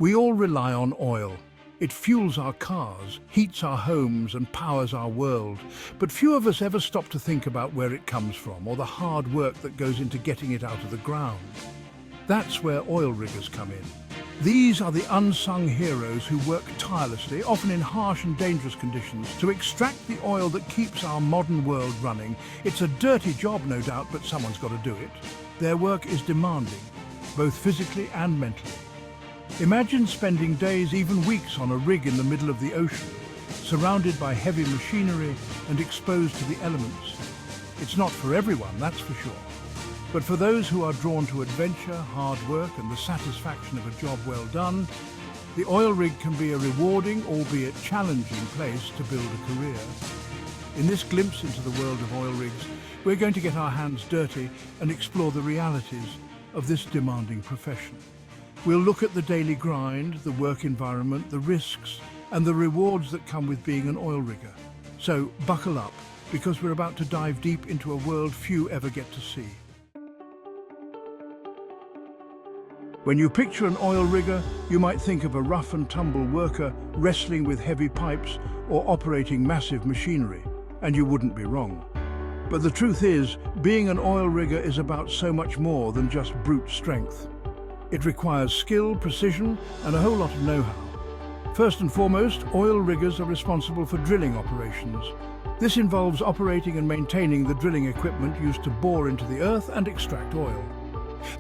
We all rely on oil. It fuels our cars, heats our homes and powers our world. But few of us ever stop to think about where it comes from or the hard work that goes into getting it out of the ground. That's where oil riggers come in. These are the unsung heroes who work tirelessly, often in harsh and dangerous conditions, to extract the oil that keeps our modern world running. It's a dirty job, no doubt, but someone's got to do it. Their work is demanding, both physically and mentally. Imagine spending days, even weeks, on a rig in the middle of the ocean, surrounded by heavy machinery and exposed to the elements. It's not for everyone, that's for sure. But for those who are drawn to adventure, hard work and the satisfaction of a job well done, the oil rig can be a rewarding, albeit challenging, place to build a career. In this glimpse into the world of oil rigs, we're going to get our hands dirty and explore the realities of this demanding profession. We'll look at the daily grind, the work environment, the risks, and the rewards that come with being an oil rigger. So buckle up, because we're about to dive deep into a world few ever get to see. When you picture an oil rigger, you might think of a rough and tumble worker wrestling with heavy pipes or operating massive machinery, and you wouldn't be wrong. But the truth is, being an oil rigger is about so much more than just brute strength. It requires skill, precision, and a whole lot of know-how. First and foremost, oil riggers are responsible for drilling operations. This involves operating and maintaining the drilling equipment used to bore into the earth and extract oil.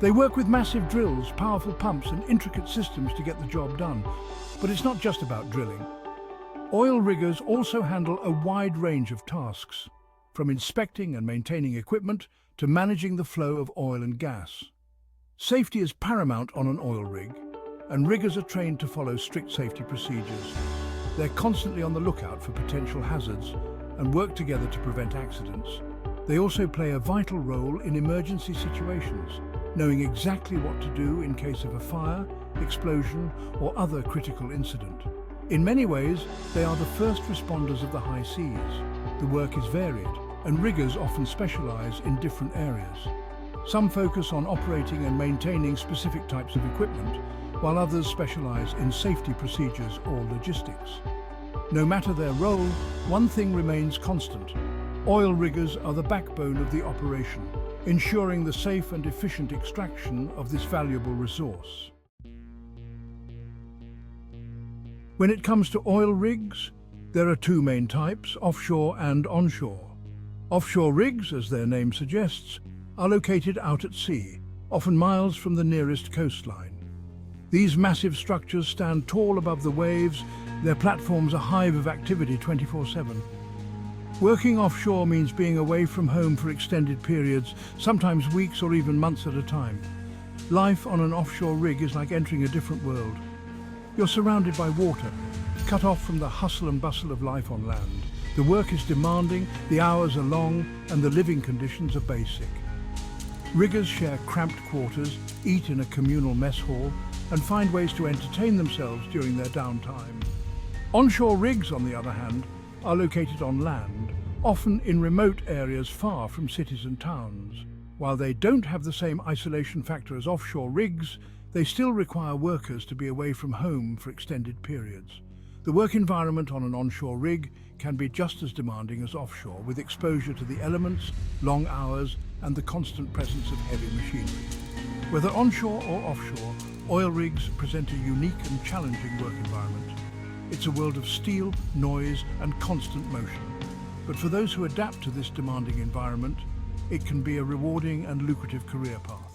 They work with massive drills, powerful pumps and intricate systems to get the job done. But it's not just about drilling. Oil riggers also handle a wide range of tasks, from inspecting and maintaining equipment to managing the flow of oil and gas. Safety is paramount on an oil rig, and riggers are trained to follow strict safety procedures. They're constantly on the lookout for potential hazards and work together to prevent accidents. They also play a vital role in emergency situations, knowing exactly what to do in case of a fire, explosion, or other critical incident. In many ways, they are the first responders of the high seas. The work is varied, and riggers often specialize in different areas. Some focus on operating and maintaining specific types of equipment, while others specialize in safety procedures or logistics. No matter their role, one thing remains constant. Oil riggers are the backbone of the operation, ensuring the safe and efficient extraction of this valuable resource. When it comes to oil rigs, there are two main types, offshore and onshore. Offshore rigs, as their name suggests, are located out at sea, often miles from the nearest coastline. These massive structures stand tall above the waves, their platforms a hive of activity 24/7. Working offshore means being away from home for extended periods, sometimes weeks or even months at a time. Life on an offshore rig is like entering a different world. You're surrounded by water, cut off from the hustle and bustle of life on land. The work is demanding, the hours are long, and the living conditions are basic. Riggers share cramped quarters, eat in a communal mess hall, and find ways to entertain themselves during their downtime. Onshore rigs, on the other hand, are located on land, often in remote areas far from cities and towns. While they don't have the same isolation factor as offshore rigs, they still require workers to be away from home for extended periods. The work environment on an onshore rig can be just as demanding as offshore, with exposure to the elements, long hours, and the constant presence of heavy machinery. Whether onshore or offshore, oil rigs present a unique and challenging work environment. It's a world of steel, noise, and constant motion. But for those who adapt to this demanding environment, it can be a rewarding and lucrative career path.